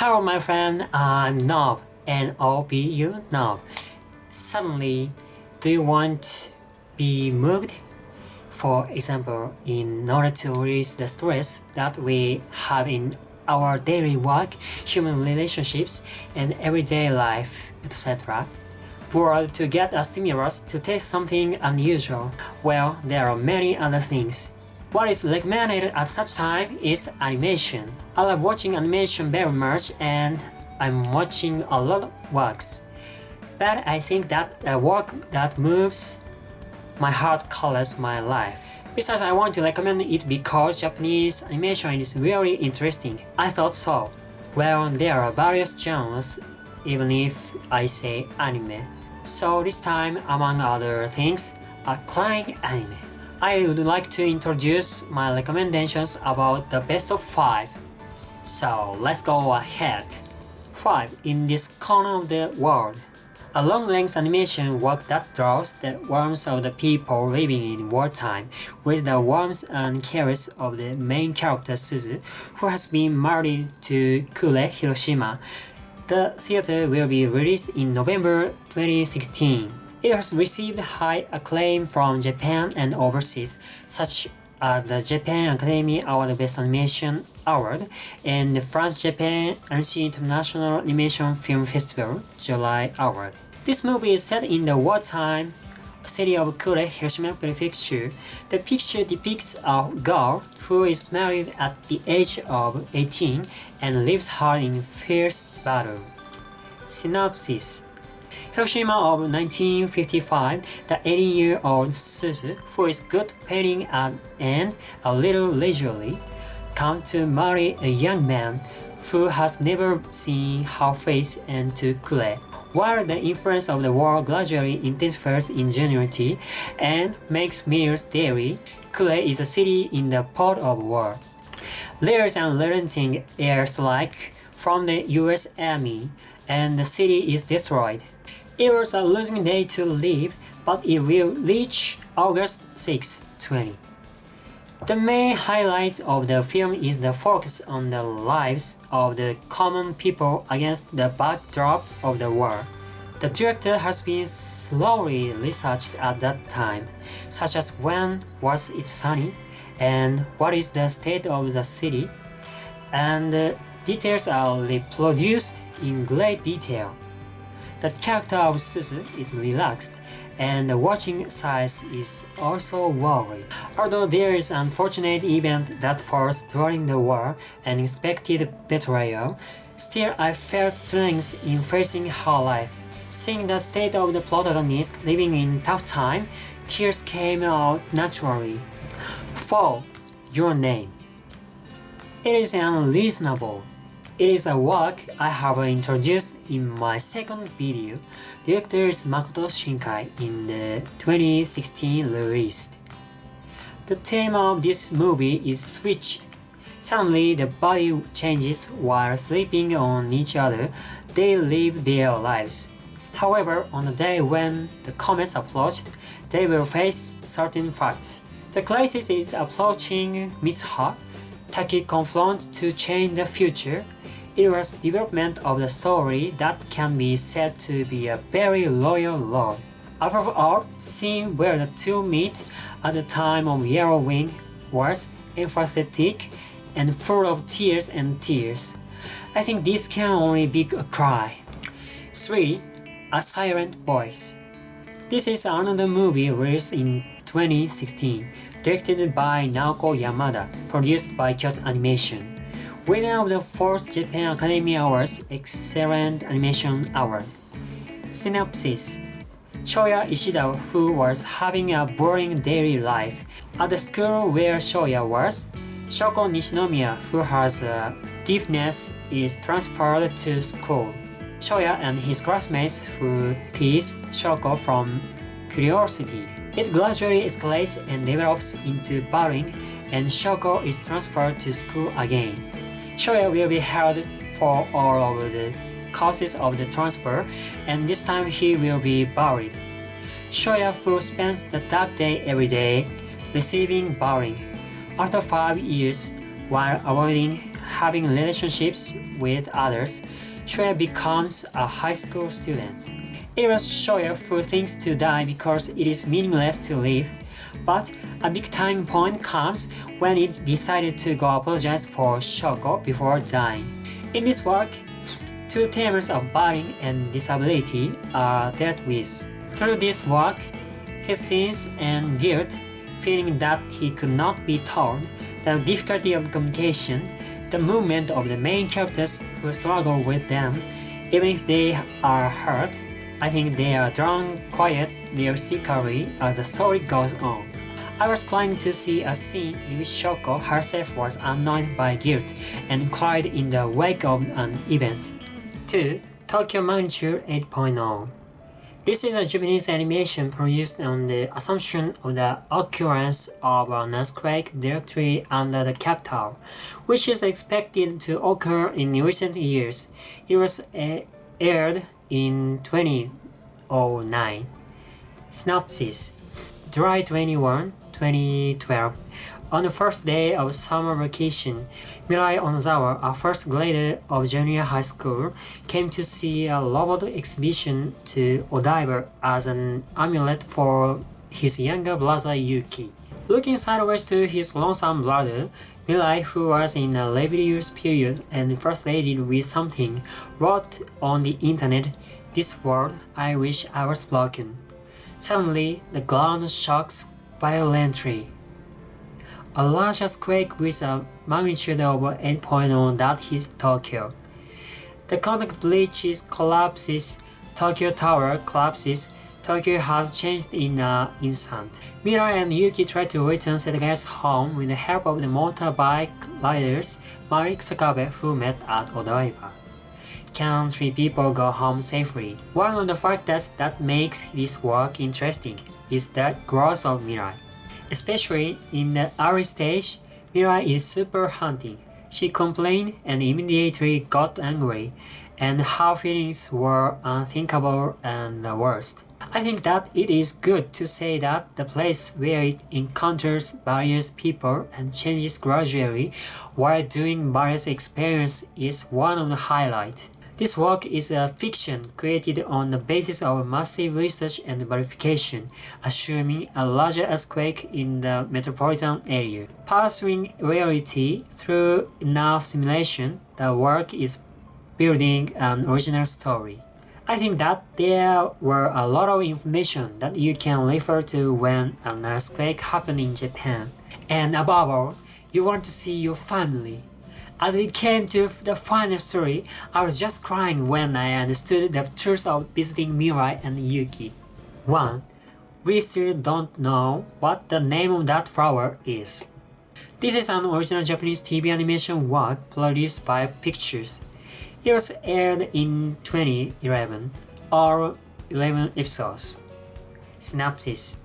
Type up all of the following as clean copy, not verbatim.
Hello my friend, I'm NOBU, NOBU, NOBU. Suddenly, do you want to be moved? For example, in order to release the stress that we have in our daily work, human relationships, and everyday life, etc. Or to get a stimulus to taste something unusual. Well, there are many other things. What is recommended at such time is animation. I love watching animation very much and I'm watching a lot of works. But I think that a work that moves my heart colors my life. Besides, I want to recommend it because Japanese animation is really interesting. I thought so. Well, there are various genres, even if I say anime. So this time, among other things, a crying anime. I would like to introduce my recommendations about the best of 5. So let's go ahead. 5. In this corner of the world. A long-length animation work that draws the warmth of the people living in wartime, with the warmth and cares of the main character Suzu, who has been married to Kure Hiroshima. The theater will be released in November 2016. It has received high acclaim from Japan and overseas, such as the Japan Academy Award Best Animation Award and the France-Japan Annecy International Animation Film Festival July Award. This movie is set in the wartime city of Kure, Hiroshima Prefecture. The picture depicts a girl who is married at the age of 18 and lives hard in fierce battle. Synopsis: Hiroshima of 1955, the 80-year-old Suzu, who is good painting and a little leisurely, comes to marry a young man who has never seen her face and to Kure. While the influence of the war gradually intensifies in January and makes meals daily, Kure is a city in the port of war. There is an unrelenting air strike from the US Army and the city is destroyed. It was a losing day to live, but it will reach August 6, 20. The main highlight of the film is the focus on the lives of the common people against the backdrop of the war. The director has been slowly researched at that time, such as when was it sunny, and what is the state of the city, and the details are reproduced in great detail. The character of Suzu is relaxed, and the watching size is also worried. Although there is an unfortunate event that falls during the war and unexpected betrayal, still I felt strength in facing her life. Seeing the state of the protagonist living in tough time, tears came out naturally. 4. Your Name. It is unreasonable. It is a work I have introduced in my second video. Director is Makoto Shinkai in the 2016 release. The theme of this movie is switched. Suddenly the body changes while sleeping on each other. They live their lives. However, on the day when the comets approached, they will face certain facts. The crisis is approaching Mitsuha. Taki confronts to change the future. It was development of the story that can be said to be a very loyal love. Above all, scene where the two meet at the time of Yellow Wing was emphatic and full of tears and tears. I think this can only be a cry. 3. A Silent Voice. This is another movie released in 2016, directed by Naoko Yamada, produced by Kyoto Animation. Winner of the 4th Japan Academy Awards Excellent Animation Award. Synopsis: Shoya Ishida, who was having a boring daily life at the school where Shoya was, Shoko Nishinomiya, who has a deafness, is transferred to school. Shoya and his classmates who tease Shoko from curiosity. It gradually escalates and develops into bullying, and Shoko is transferred to school again. Shoya will be held for all of the causes of the transfer, and this time he will be buried. Shoya, who spends the dark day every day, receiving bullying. After 5 years, while avoiding having relationships with others, Shoya becomes a high school student. It was Shoya who thinks to die because it is meaningless to live, but a big turning point comes when it decided to go apologize for Shoko before dying. In this work, two themes of body and disability are dealt with. Through this work, his sins and guilt, feeling that he could not be told, the difficulty of communication, the movement of the main characters who struggle with them, even if they are hurt, I think they are drawn quiet lyrically as the story goes on. I was crying to see a scene in which Shoko herself was annoyed by guilt and cried in the wake of an event. 2. Tokyo Magnitude 8.0. This is a Japanese animation produced on the assumption of the occurrence of an earthquake directly under the capital, which is expected to occur in recent years. It was aired in 2009. Synopsis: July 21, 2012. On the first day of summer vacation, Mirai Onozawa, a first grader of junior high school, came to see a robot exhibition to Odaiba as an amulet for his younger brother Yuki. Looking sideways to his lonesome brother, Mirai, who was in a rebellious period and frustrated with something, wrote on the internet, "This world, I wish I was broken." Suddenly, the ground shocks violently. A large earthquake with a magnitude of 8.0 that hits Tokyo. The contact bridge collapses, Tokyo Tower collapses, Tokyo has changed in an instant. Mirai and Yuki try to return Setagaya's home with the help of the motorbike riders Marik Sakabe who met at Odaiba. Can three people go home safely? One of the factors that makes this work interesting is the growth of Mirai. Especially in the early stage, Mirai is super hunting. She complained and immediately got angry, and her feelings were unthinkable and the worst. I think that it is good to say that the place where it encounters various people and changes gradually while doing various experiences is one of the highlights. This work is a fiction created on the basis of massive research and verification, assuming a larger earthquake in the metropolitan area. Pursuing reality through enough simulation, the work is building an original story. I think that there were a lot of information that you can refer to when an earthquake happened in Japan. And above all, you want to see your family. As it came to the final story, I was just crying when I understood the truth of visiting Mirai and Yuki. 1. We still don't know what the name of that flower is. This is an original Japanese TV animation work produced by Pictures. It was aired in 2011, all 11 episodes. Synopsis: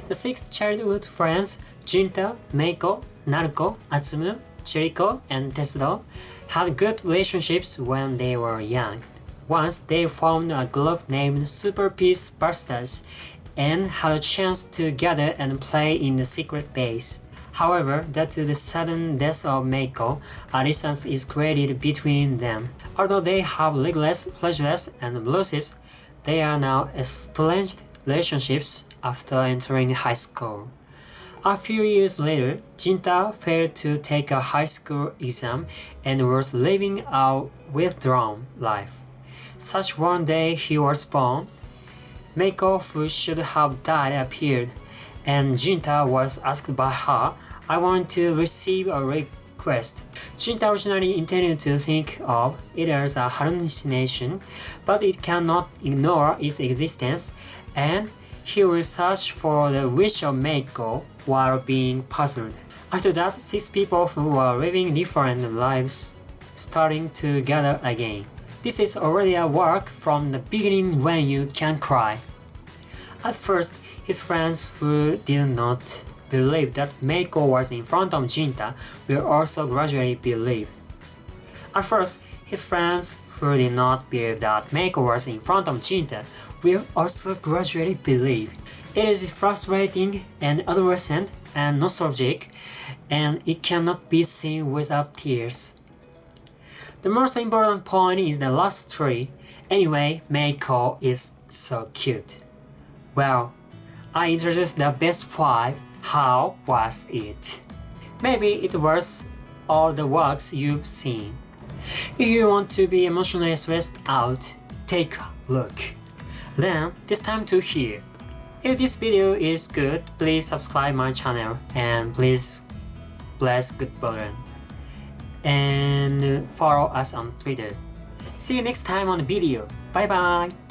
The six childhood friends, Junta, Meiko, Naruko, Atsumu, Chiriko, and Tetsudo, had good relationships when they were young. Once they formed a group named Super Peace Busters and had a chance to gather and play in the secret base. However, due to the sudden death of Meiko, a distance is created between them. Although they have regrets, pleasures, and blues, they are now estranged relationships after entering high school. A few years later, Jinta failed to take a high school exam and was living a withdrawn life. Such one day he was born. Meiko, who should have died, appeared, and Jinta was asked by her, "I want to receive a request." Jinta originally intended to think of it as a hallucination, but it cannot ignore its existence, and he will search for the wish of Meiko while being puzzled. After that, six people who were living different lives starting to gather again. This is already a work from the beginning when you can cry. At first, his friends who did not believe that Meiko was in front of Jinta will also gradually believe. At first, his friends who did not believe that Meiko was in front of Jinta will also gradually believe. It is frustrating and adolescent and nostalgic, and it cannot be seen without tears. The most important point is the last three. Anyway, Meiko is so cute. Well, I introduced the BEST5. How was it? Maybe it was all the works you've seen. If you want to be emotionally stressed out, take a look. Then, it's time to hear. If this video is good, please subscribe my channel and please press good button. And follow us on Twitter. See you next time on the video. Bye bye!